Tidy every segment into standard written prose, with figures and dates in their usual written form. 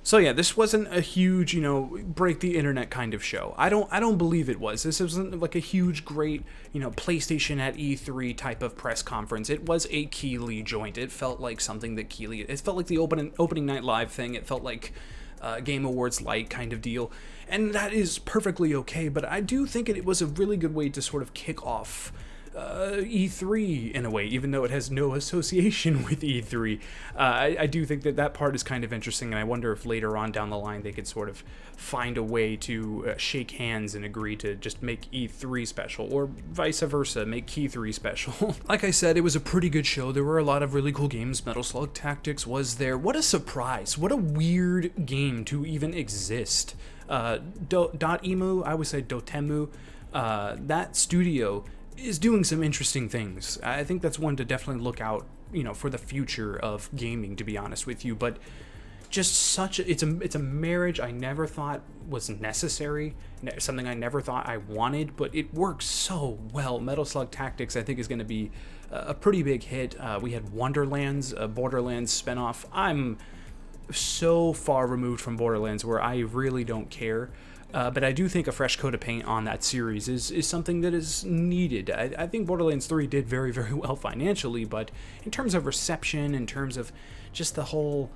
So yeah, this wasn't a huge, break the internet kind of show. I don't believe it was. This wasn't like a huge, great, PlayStation at E3 type of press conference. It was a Keighley joint. It felt like something that Keighley. It felt like the opening night live thing. It felt like Game Awards light kind of deal, and that is perfectly okay. But I do think it was a really good way to sort of kick off E3 in a way, even though it has no association with E3. I do think that part is kind of interesting, and I wonder if later on down the line they could sort of find a way to shake hands and agree to just make E3 special, or vice versa, make Key3 special. Like I said, it was a pretty good show. There were a lot of really cool games. Metal Slug Tactics was there. What a surprise. What a weird game to even exist. Dotemu, I would say Dotemu, that studio is doing some interesting things. I think that's one to definitely look out, for the future of gaming, to be honest with you. But just it's a marriage I never thought was necessary, something I never thought I wanted, but it works so well. Metal Slug Tactics, I think, is going to be a pretty big hit. We had Wonderlands, a Borderlands spinoff. I'm so far removed from Borderlands where I really don't care. But I do think a fresh coat of paint on that series is something that is needed. I think Borderlands 3 did very, very well financially, but in terms of reception, in terms of just the whole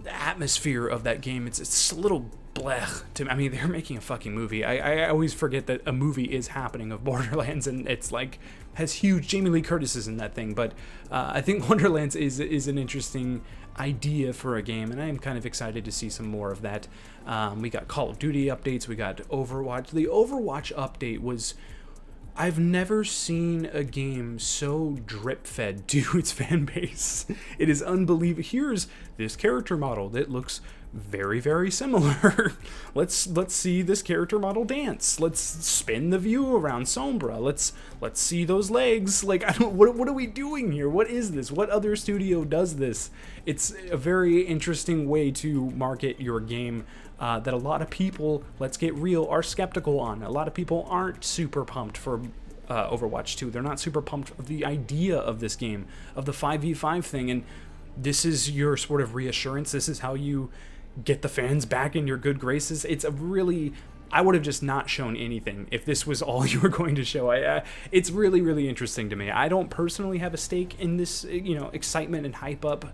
atmosphere of that game, it's a little blech to me. I mean, they're making a fucking movie. I always forget that a movie is happening of Borderlands, and it's like has huge Jamie Lee Curtis in that thing. But I think Wonderlands is an interesting idea for a game, and I am kind of excited to see some more of that. We got Call of Duty updates, we got Overwatch. The Overwatch update was, I've never seen a game so drip-fed to its fan base. It is unbelievable. Here's this character model that looks very, very similar. Let's see this character model dance. Let's spin the view around Sombra. Let's see those legs. Like, what are we doing here? What is this? What other studio does this? It's a very interesting way to market your game that a lot of people, let's get real, are skeptical on. A lot of people aren't super pumped for Overwatch 2. They're not super pumped of the idea of this game, of the 5v5 thing, and this is your sort of reassurance. This is how you get the fans back in your good graces. It's a really, I would have just not shown anything if this was all you were going to show. It's really, really interesting to me. I don't personally have a stake in this, excitement and hype up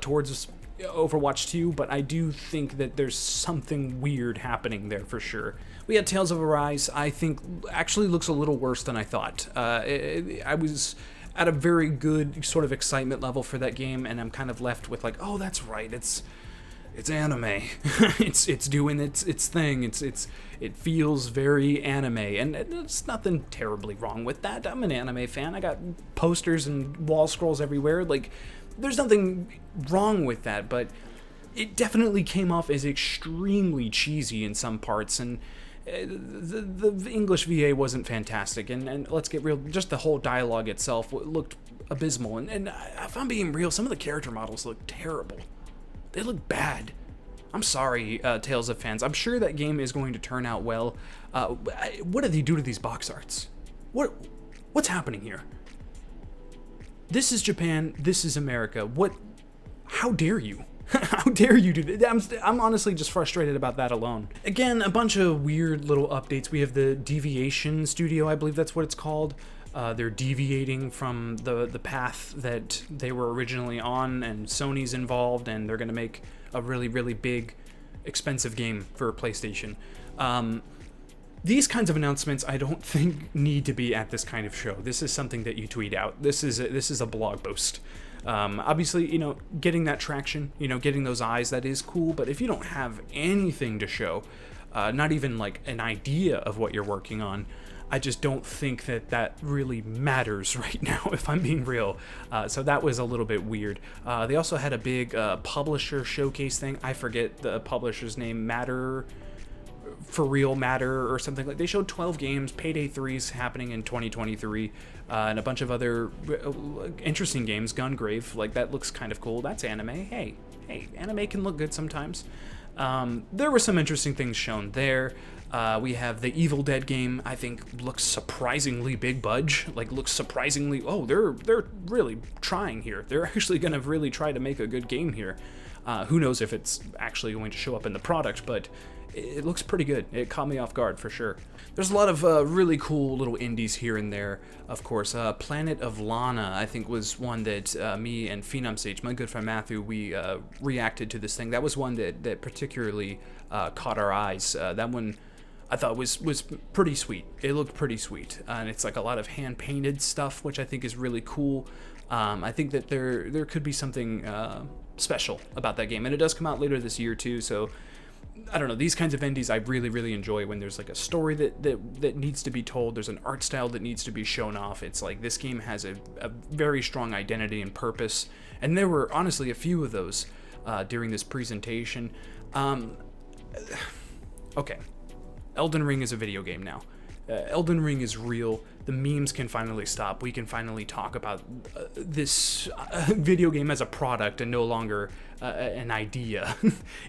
towards Overwatch 2, but I do think that there's something weird happening there for sure. We had Tales of Arise. I think actually looks a little worse than I thought. I was at a very good sort of excitement level for that game, and I'm kind of left with like, oh, that's right, it's anime. it's doing its thing. It feels very anime, and there's nothing terribly wrong with that. I'm an anime fan. I got posters and wall scrolls everywhere. Like, there's nothing wrong with that, but it definitely came off as extremely cheesy in some parts, and the English VA wasn't fantastic, and let's get real, just the whole dialogue itself looked abysmal, and if I'm being real, some of the character models look terrible. They look bad. I'm sorry, Tales of fans. I'm sure that game is going to turn out well. What do they do to these box arts? What's happening here? This is Japan. This is America. How dare you? How dare you do that? I'm honestly just frustrated about that alone. Again, a bunch of weird little updates. We have the Deviation Studio, I believe that's what it's called. They're deviating from the path that they were originally on, and Sony's involved, and they're going to make a really, really big, expensive game for PlayStation. These kinds of announcements I don't think need to be at this kind of show. This is something that you tweet out. This is a blog post. Obviously, getting that traction, getting those eyes, that is cool, but if you don't have anything to show, not even like an idea of what you're working on, I just don't think that really matters right now, if I'm being real. So that was a little bit weird. They also had a big publisher showcase thing. I forget the publisher's name, Matter or something like. They showed 12 games. Payday 3's happening in 2023, and a bunch of other interesting games. Gungrave, like, that looks kind of cool. That's anime. Hey, anime can look good sometimes. There were some interesting things shown there. We have the Evil Dead game. I think looks surprisingly big budge. Like, looks surprisingly, they're really trying here. They're actually gonna really try to make a good game here. Who knows if it's actually going to show up in the product, but it looks pretty good. It caught me off guard for sure. There's a lot of really cool little indies here and there, of course. Planet of Lana, I think, was one that me and Phenom Sage, my good friend Matthew, we reacted to this thing. That was one that particularly caught our eyes. That one I thought was pretty sweet. It looked pretty sweet, and it's like a lot of hand-painted stuff, which I think is really cool. I think that there could be something special about that game, and it does come out later this year too, so I don't know, these kinds of indies I really, really enjoy when there's like a story that needs to be told, there's an art style that needs to be shown off. It's like this game has a very strong identity and purpose, and there were honestly a few of those during this presentation. Okay, Elden Ring is a video game now. Elden Ring is real. The memes can finally stop. We can finally talk about this video game as a product and no longer an idea.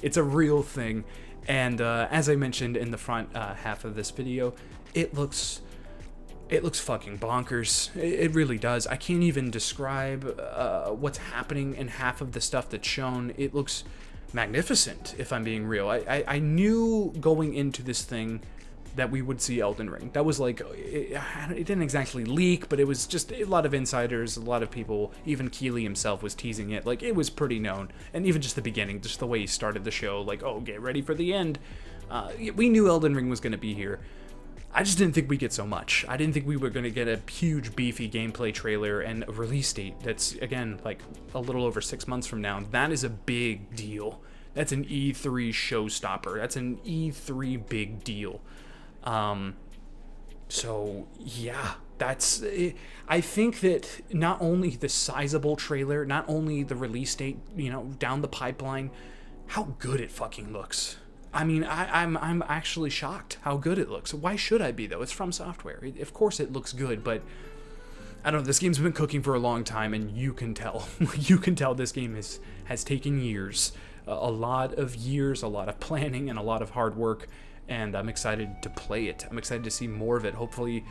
It's a real thing. And as I mentioned in the front half of this video, it looks fucking bonkers. It really does. I can't even describe what's happening in half of the stuff that's shown. It looks magnificent, if I'm being real. I knew going into this thing that we would see Elden Ring. That was like, it didn't exactly leak, but it was just a lot of insiders, a lot of people, even Keighley himself was teasing it. Like, it was pretty known. And even just the beginning, just the way he started the show, like, oh, get ready for the end. We knew Elden Ring was going to be here. I just didn't think we'd get so much. I didn't think we were going to get a huge, beefy gameplay trailer and a release date that's, again, like a little over 6 months from now. That is a big deal. That's an E3 showstopper. That's an E3 big deal. So yeah, that's it. I think that not only the sizable trailer, not only the release date, you know, down the pipeline, how good it fucking looks. I mean, I'm actually shocked how good it looks. Why should I be though? It's From Software. Of course it looks good, but I don't know, this game's been cooking for a long time, and you can tell. You can tell this game has taken years. A lot of years, a lot of planning, and a lot of hard work. And I'm excited to play it. I'm excited to see more of it. Hopefully,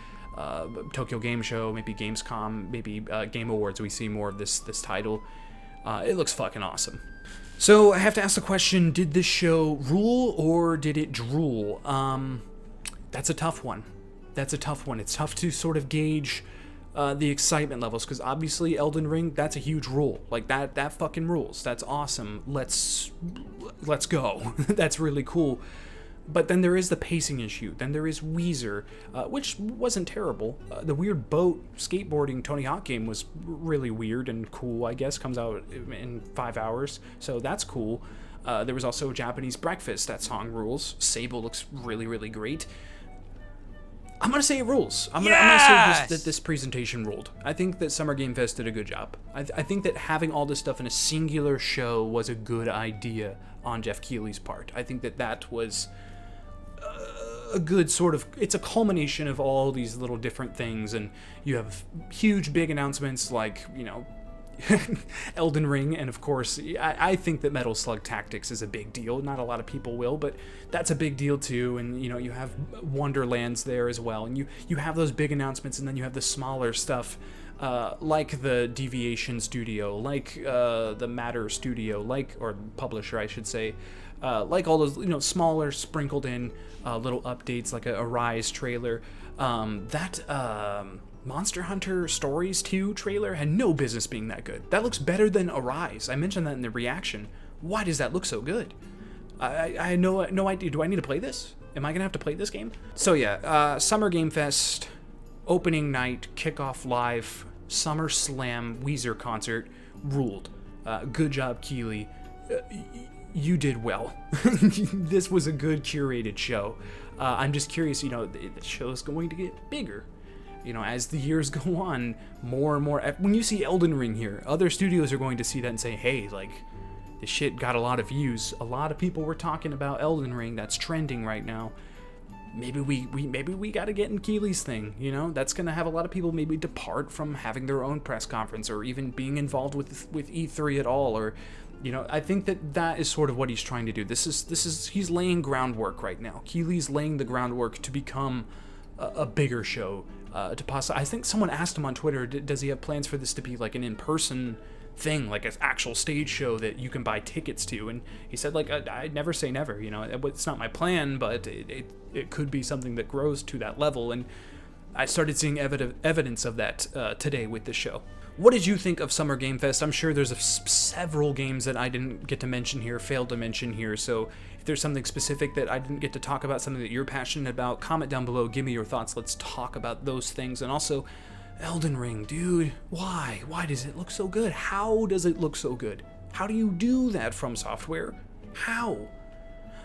Tokyo Game Show, maybe Gamescom, maybe Game Awards, we see more of this title. It looks fucking awesome. So I have to ask the question, did this show rule or did it drool? That's a tough one. That's a tough one. It's tough to sort of gauge the excitement levels, because obviously Elden Ring, that's a huge rule. Like, that fucking rules. That's awesome. Let's go. That's really cool. But then there is the pacing issue. Then there is Weezer, which wasn't terrible. The weird boat skateboarding Tony Hawk game was really weird and cool, I guess. Comes out in 5 hours, so that's cool. There was also Japanese Breakfast. That song rules. Sable looks really, really great. I'm going to say it rules. I'm gonna say that this presentation ruled. I think that Summer Game Fest did a good job. I think that having all this stuff in a singular show was a good idea on Jeff Keighley's part. I think that was a good sort of, it's a culmination of all these little different things, and you have huge big announcements like, you know, Elden Ring, and of course I think that Metal Slug Tactics is a big deal. Not a lot of people will, but that's a big deal too. And you know, you have Wonderlands there as well, and you have those big announcements, and then you have the smaller stuff like the Deviation Studio, like the Matter Studio, like, or publisher I should say, like all those, you know, smaller sprinkled in little updates, like a Rise trailer. Monster Hunter Stories 2 trailer had no business being that good. That looks better than Arise. I mentioned that in the reaction. Why does that look so good? I had no idea. Do I need to play this? Am I gonna have to play this game? So yeah, Summer Game Fest, opening night, kickoff live, Summer Slam Weezer concert, ruled. Good job, Keighley. You did well. This was a good curated show. I'm just curious, you know, the show's going to get bigger. You know, as the years go on, more and more. When you see Elden Ring here, other studios are going to see that and say, hey, like, this shit got a lot of views. A lot of people were talking about Elden Ring. That's trending right now. Maybe we got to get in Keighley's thing, you know? That's going to have a lot of people maybe depart from having their own press conference or even being involved with E3 at all, or, you know, I think that is sort of what he's trying to do. He's laying groundwork right now. Keighley's laying the groundwork to become a bigger show. I think someone asked him on Twitter, does he have plans for this to be like an in-person thing, like an actual stage show that you can buy tickets to. And he said, like, I'd never say never, you know, it's not my plan, but it could be something that grows to that level. And I started seeing evidence of that today with this show. What did you think of Summer Game Fest? I'm sure there's several games that I didn't get to mention here, failed to mention here, so if there's something specific that I didn't get to talk about, something that you're passionate about, comment down below, give me your thoughts, let's talk about those things. And also, Elden Ring, dude, why? Why does it look so good? How does it look so good? How do you do that from software? How?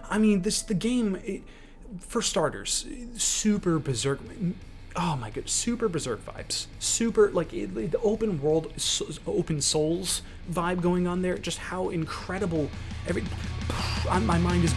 I mean, the game, for starters, super berserk. Oh my god, super berserk vibes. Super, like, the open world, open souls vibe going on there. Just how incredible. My mind is...